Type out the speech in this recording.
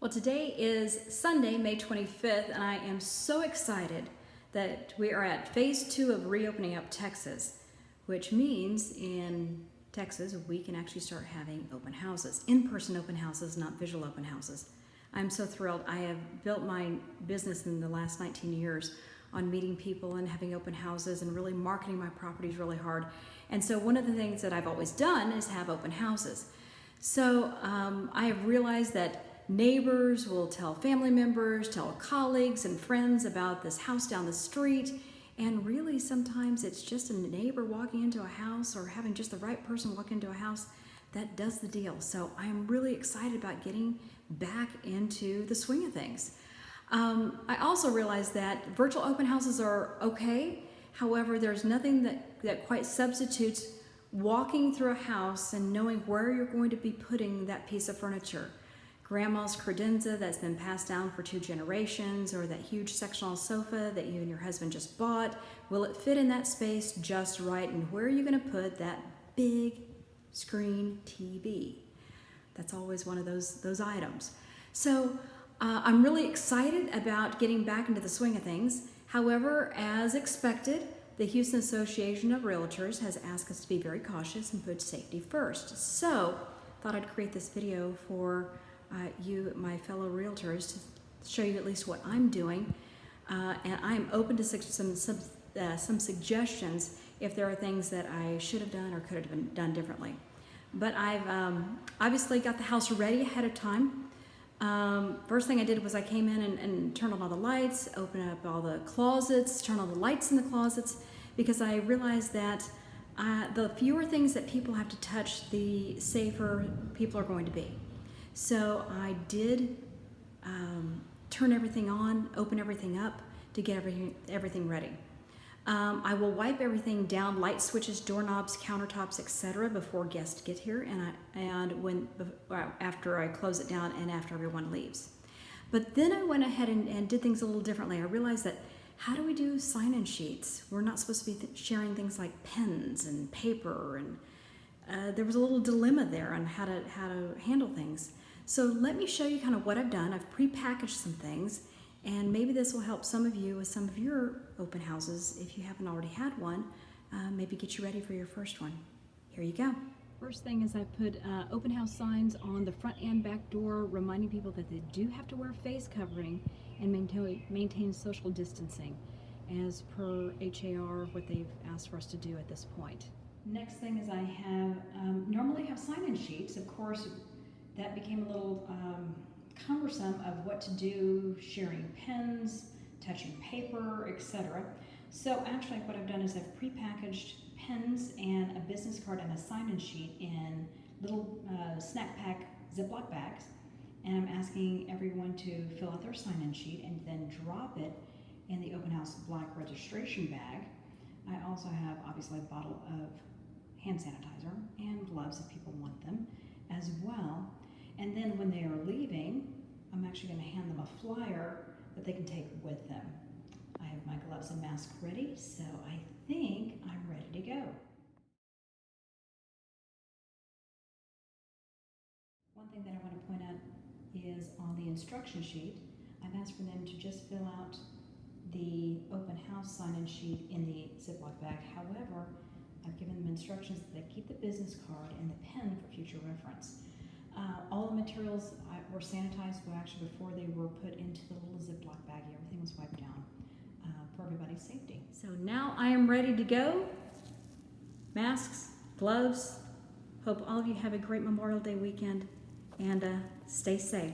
Well, today is Sunday, May 25th, and I am so excited that we are at phase 2 of reopening up Texas, which means in Texas we can actually start having open houses, in-person open houses, not visual open houses. I'm so thrilled. I have built my business in the last 19 years on meeting people and having open houses and really marketing my properties really hard. And so one of the things that I've always done is have open houses. So I have realized that neighbors will tell family members, tell colleagues and friends about this house down the street, and really sometimes it's just a neighbor walking into a house or having just the right person walk into a house that does the deal. So I'm really excited about getting back into the swing of things. I also realized that virtual open houses are okay. However, there's nothing that quite substitutes walking through a house and knowing where you're going to be putting that piece of furniture. Grandma's credenza that's been passed down for 2 generations, or that huge sectional sofa that you and your husband just bought. Will it fit in that space just right? And where are you going to put that big screen TV? That's always one of those items. So I'm really excited about getting back into the swing of things. However, as expected, the Houston Association of Realtors has asked us to be very cautious and put safety first. So thought I'd create this video for you, my fellow realtors, to show you at least what I'm doing, and I'm open to some suggestions if there are things that I should have done or could have been done differently. But I've obviously got the house ready ahead of time. First thing I did was I came in and turned on all the lights, opened up all the closets, turned on the lights in the closets, because I realized that the fewer things that people have to touch, the safer people are going to be. So I did turn everything on, open everything up to get everything ready. I will wipe everything down, light switches, doorknobs, countertops, etc. before guests get here, after I close it down and after everyone leaves. But then I went ahead and did things a little differently. I realized that how do we do sign-in sheets? We're not supposed to be sharing things like pens and paper, and there was a little dilemma there on how to handle things. So let me show you kind of what I've done. I've pre-packaged some things, and maybe this will help some of you with some of your open houses. If you haven't already had one, maybe get you ready for your first one. Here you go. First thing is I put open house signs on the front and back door, reminding people that they do have to wear face covering and maintain social distancing as per HAR, what they've asked for us to do at this point. Next thing is I have normally have sign-in sheets. Of course, that became a little cumbersome of what to do, sharing pens, touching paper, etc. So actually what I've done is I've prepackaged pens and a business card and a sign-in sheet in little snack pack Ziploc bags, and I'm asking everyone to fill out their sign-in sheet and then drop it in the open house black registration bag. I also have obviously a bottle of hand sanitizer and gloves if people want them as well. And then when they are leaving, I'm actually going to hand them a flyer that they can take with them. I have my gloves and mask ready, so I think I'm ready to go. One thing that I want to point out is on the instruction sheet, I've asked for them to just fill out the open house sign-in sheet in the Ziploc bag. However, I've given them instructions that they keep the business card and the pen for future reference. All the materials were sanitized, but actually before they were put into the little Ziploc baggie, everything was wiped down for everybody's safety. So now I am ready to go. Masks, gloves. Hope all of you have a great Memorial Day weekend, and stay safe.